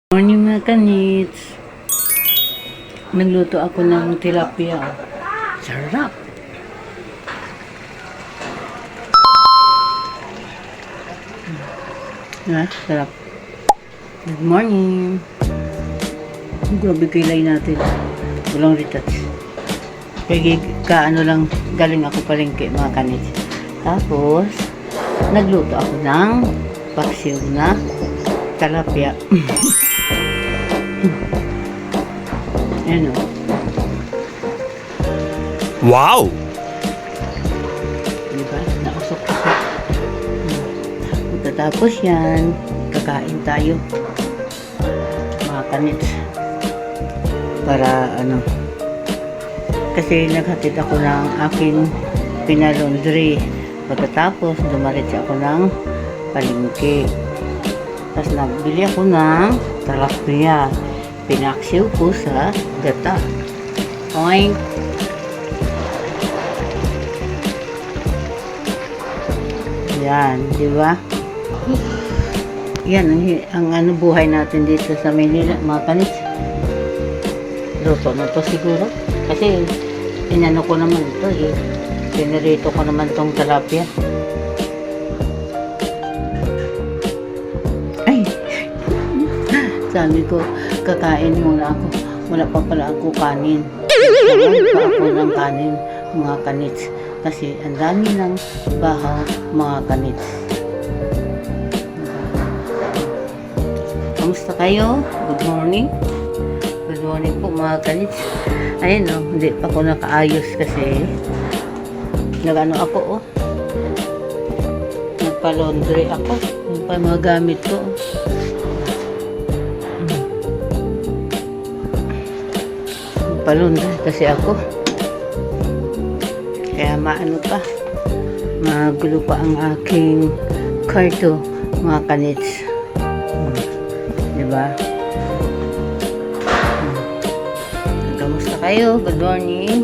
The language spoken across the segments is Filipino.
Morning mga kanits. Nagluto ako ng tilapia. Sarap! Sarap. Good morning. Grabe kilay natin. Walang retouch. Kaya kaano lang, galing ako palengke mga kanits. Tapos, nagluto ako ng paksiw na tilapia. Ayan o. Wow! Diba? Nakusok-kusok. Pagkatapos yan, kakain tayo. Mga kanits. Para ano. Kasi naghatid ako ng aking pinalondry. Pagkatapos, dumaritsi ako ng palengke. Tapos nagbili ako ng tilapia. Pinaksiw ko sa gata. Oink! Yan, di ba? Yan ang ano buhay natin dito sa Manila, mga kanits. Luto na to siguro. Kasi inano ko naman ito eh. Pinarito ko naman tong tilapia. Ay! Sabi ko, kakain muna ako. Wala pa pala ako kanin. Kakain pa ako ng kanin, mga kanits. Kasi ang dami ng bahaw, mga kanits. Kamusta kayo? Good morning. Good morning po mga kanits. Ayun o, hindi pa ako nakaayos kasi nagano ako o. Nagpa-laundry ako. Yung pa mga gamit ko. Nagpa-laundry kasi ako. Kaya maano pa, magulo pa ang aking kwarto, mga kanits. Diba? Kamusta kayo? Good morning.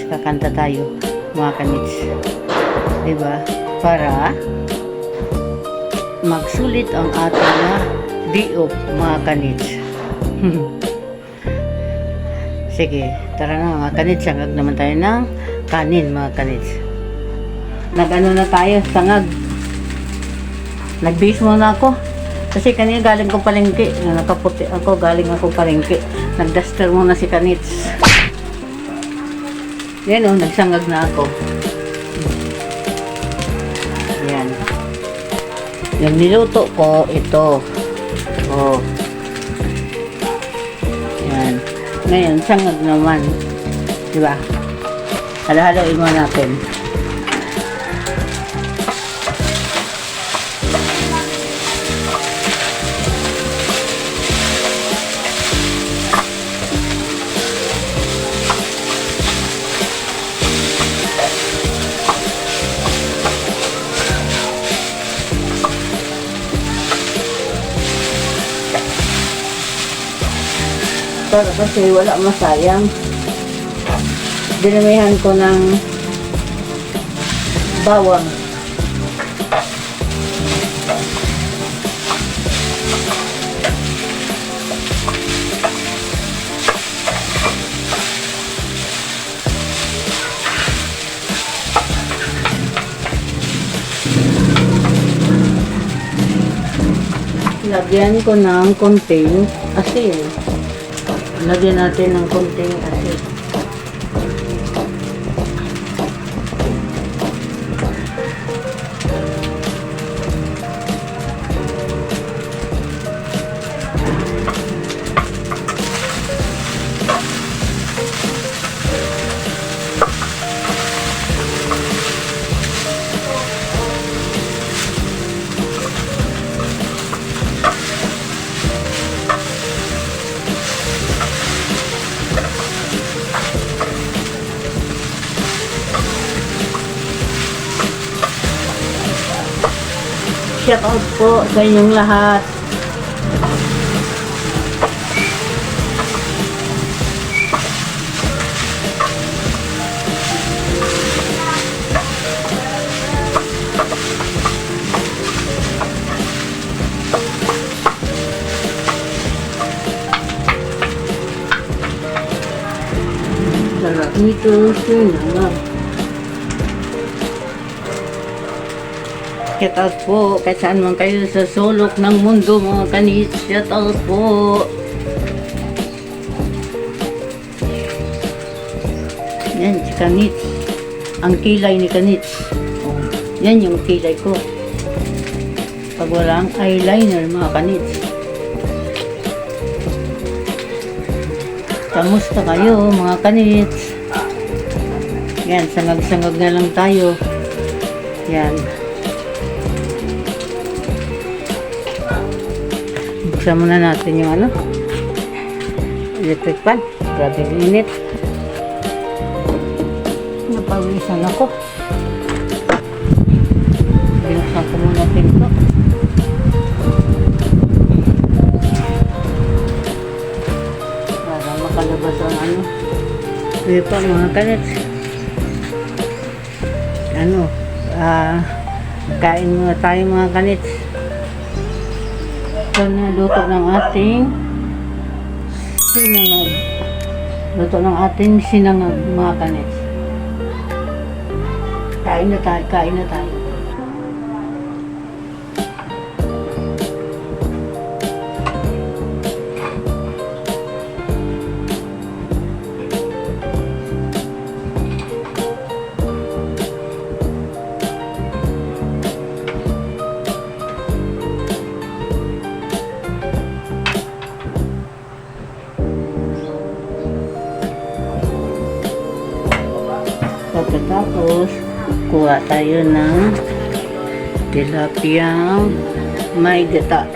Kakanta tayo, mga kanits. Diba? Para magsulit ang ating na day-off, mga kanits. Sige, tara na mga kanits. Sangag naman tayo ng kanin, mga kanits. Nag-ano na tayo, sangag. Nag-base muna ako. Kasi kanina galing ko palengke. Nakaputi ako, galing ako palengke. Nag-duster muna si kanits. Yan o, nagsangag na ako. Yan. Yung niluto ko, ito. Oh. Yan. Ngayon, sangag naman. Diba? Halo-haloin mo natin. Pero kasi wala masayang. Dinamihan ko ng bawang. Lagyan ko ng konting asin. Lagyan natin ng konting asin. Shout out po sa inyong lahat. Ito sinangag. Shout out po kahit saan man kayo sa sulok ng mundo mga kanits. Shout out po. Yan si kanits. Ang kilay ni kanits. Oh, yan yung kilay ko. Pag walang eyeliner mga kanits. Kamusta kayo mga kanits? Yan, sangag-sangag na lang tayo. Yan. Buksan muna natin yung electric fan. Grabe yung init. Napawisan ako. Binuksan ko muna pinto. Para makalabas ang Hindi pa mga kanits. Kain muna tayo mga kanits. Ito na luto ng ating sinangag. Luto ng ating sinangag mga kanits. Kain na tayo. Pagkatapos, kuha tayo ng tilapiyang may gata.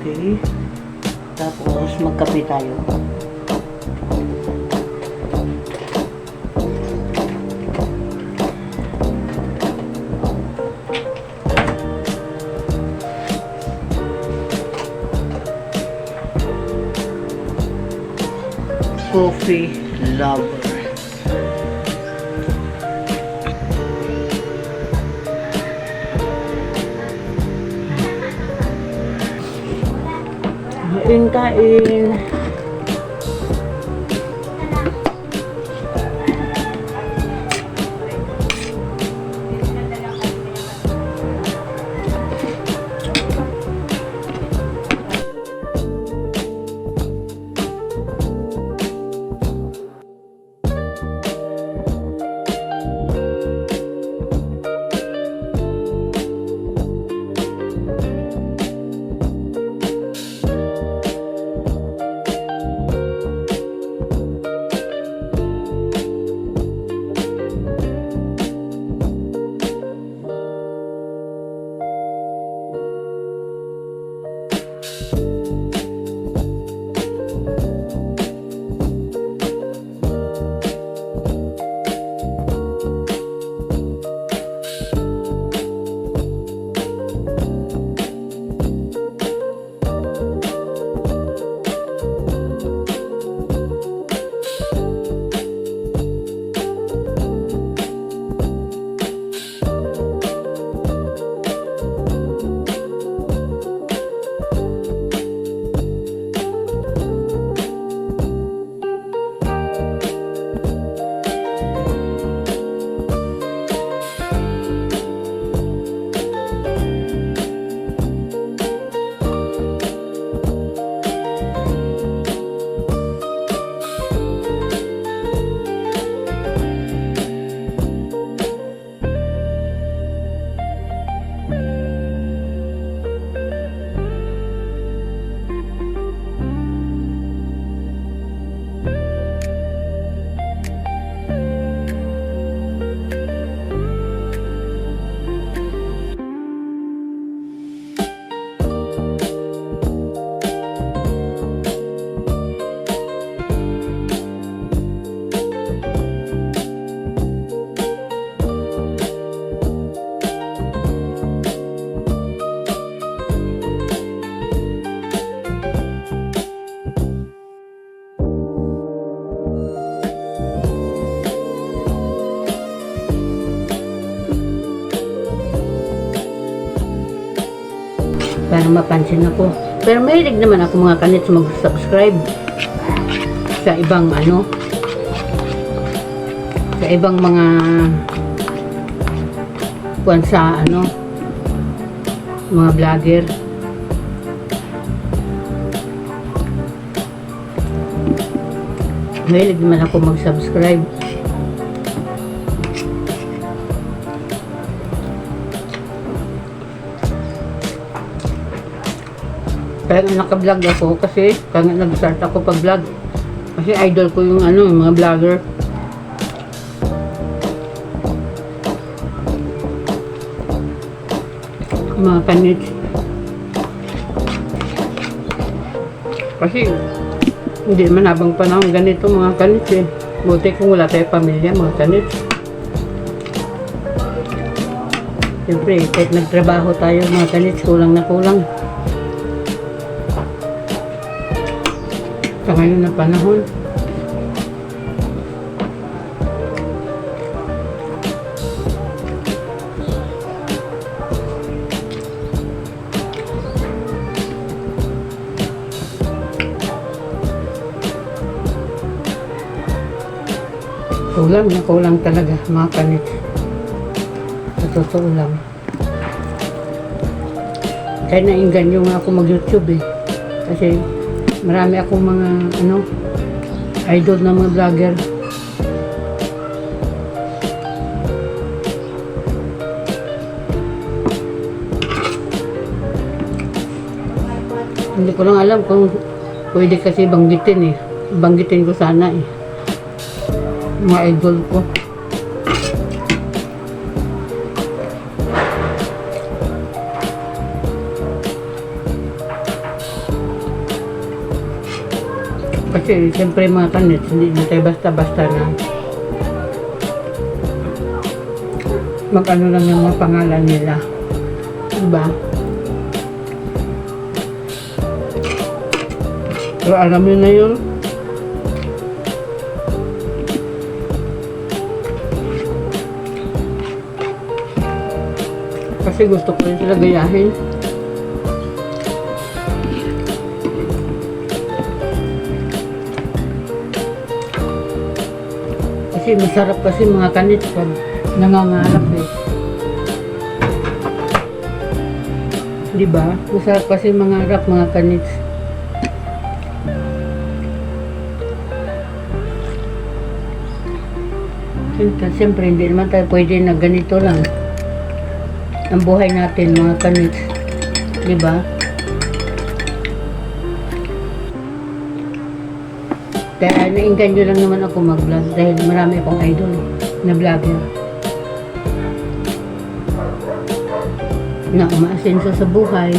Okay. Tapos magkape tayo. Coffee lover. Kain. para mapansin ako. Pero mahilig naman ako mga kanits mag-subscribe sa ibang ano, sa ibang mga kuwan sa ano, mga vlogger. Mahilig naman ako mag-subscribe. Kaya nga naka-vlog ako kasi kaya nga nag-start ako pag-vlog. Kasi idol ko yung ano, yung mga vlogger. Mga kanits. Kasi hindi man habang panahon ganito mga kanits eh. Buti kung wala tayo pamilya mga kanits. Siyempre kahit nagtrabaho tayo mga kanits, kulang na kulang. Sa ngayon na panahon. Kulang na kulang talaga mga kanits. Sa totoo lang. Kaya nainganyo nga ako mag-YouTube eh. Kasi marami akong mga ano, idol na mga vlogger. Hindi ko lang alam kung pwede kasi banggitin eh. Banggitin ko sana eh. Mga idol ko. Kasi siyempre mga kanits, hindi na tayo basta-basta na mag-ano lang yung mga pangalan nila. Diba? Pero alam nyo na yun. Kasi gusto ko rin sila gayahin. Kasi masarap kasi mga kanits pag nangangarap eh. Diba? Masarap kasi mangarap mga kanits. Siyempre hindi naman tayo pwede na ganito lang ang buhay natin mga kanits. Diba? Kaya nainganyo lang naman ako mag-vlog dahil marami akong idol na vlogger na umaasenso sa buhay.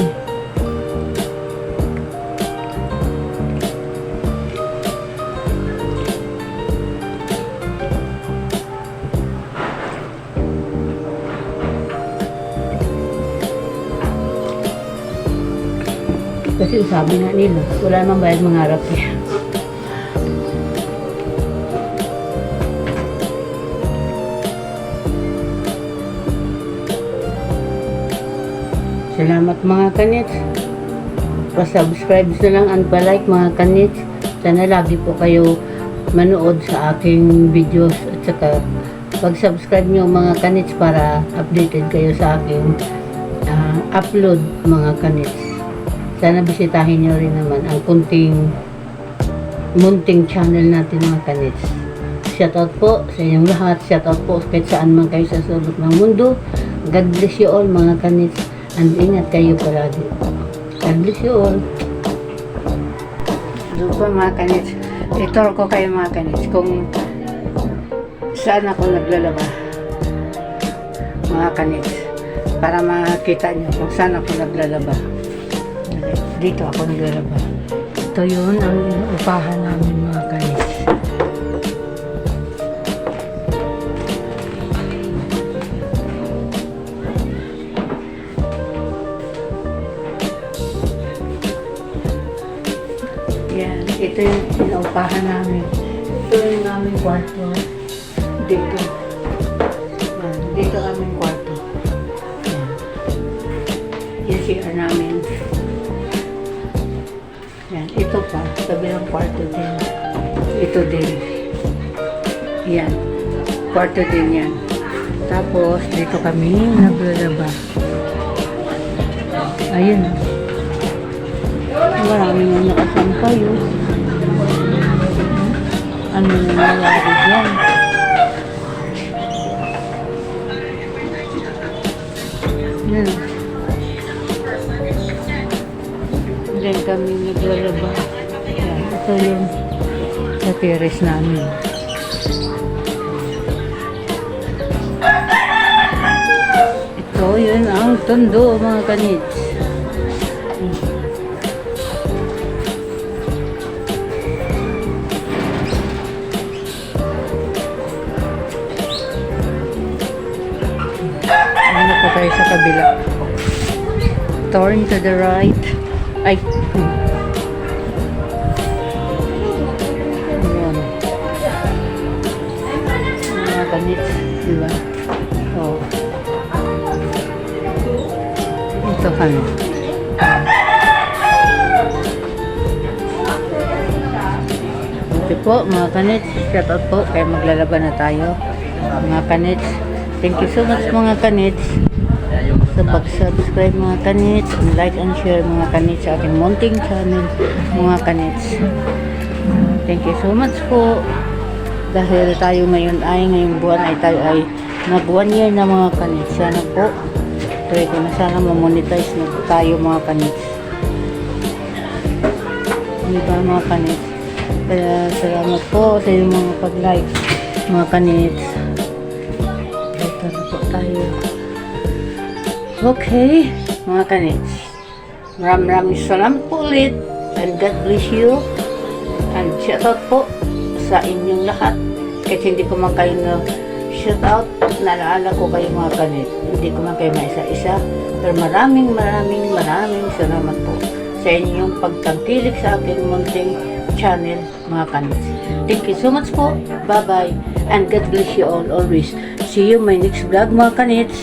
Kasi sabi nga nila, wala namang bayad mangarap eh. Salamat mga kanits. Pa-subscribe na lang and pa-like mga kanits. Sana lagi po kayo manood sa aking videos at saka pag-subscribe nyo mga kanits para updated kayo sa aking upload mga kanits. Sana bisitahin nyo rin naman ang munting channel natin mga kanits. Shoutout po sa inyong lahat. Shoutout po kahit saan man kayo sa sulok ng mundo. God bless you all mga kanits. And ingat kayo palagi. God bless you all. Doon po mga kanits. I-tour ko kayo mga kanits kung saan ako naglalaba. Mga kanits. Para makita nyo kung saan ako naglalaba. Dito ako naglalaba. Ito yun ang upahan namin mga kanits. Yan, ito yung pinaupahan namin. Ito yung aming kwarto. Dito. Yan, dito aming kwarto. Yan. Yes CR namin. Yan, ito pa, kabilang kwarto din. Ito din. Yan, kwarto din yan. Tapos, dito kami naglalaba. Ayun. Marami nang nakasampay, oh. Ano na nangyari dyan? Yan. Diyan kami naglalaba. Yan. Ito yung sa terrace namin. Ito yun ang tondo, mga kanits. Ano po tayo sa kabila? Turn to the right. Ay. Ayan. Mga kanits, diba? Oh. Ito kami. Okay po, mga kanits. Shout out po. Kaya maglalaban na tayo. Mga kanits. Thank you so much, mga kanits. Sa pag-subscribe, mga kanits. And like and share, mga kanits, sa aking munting channel, mga kanits. Thank you so much po. Dahil tayo ngayon ngayong buwan ay tayo ay nag 1 year na, mga kanits. Sana po. Try ko na sana ma-monetize na tayo, mga kanits. Diba, mga kanits? Kaya salamat po sa inyong mga pag-like, mga kanits. Ito na po tayo. Okay, mga kanits. Maraming salamat po ulit. And God bless you. And shout out po sa inyong lahat. Kasi hindi ko man kayo na shout out. Naalala ko kayo, mga kanits. Hindi ko man kayo maisa-isa. Pero maraming salamat po sa inyong pagtangkilik sa aking munting channel, mga kanits. Thank you so much po. Bye-bye. And God bless you all always. See you my next vlog, mga kanits.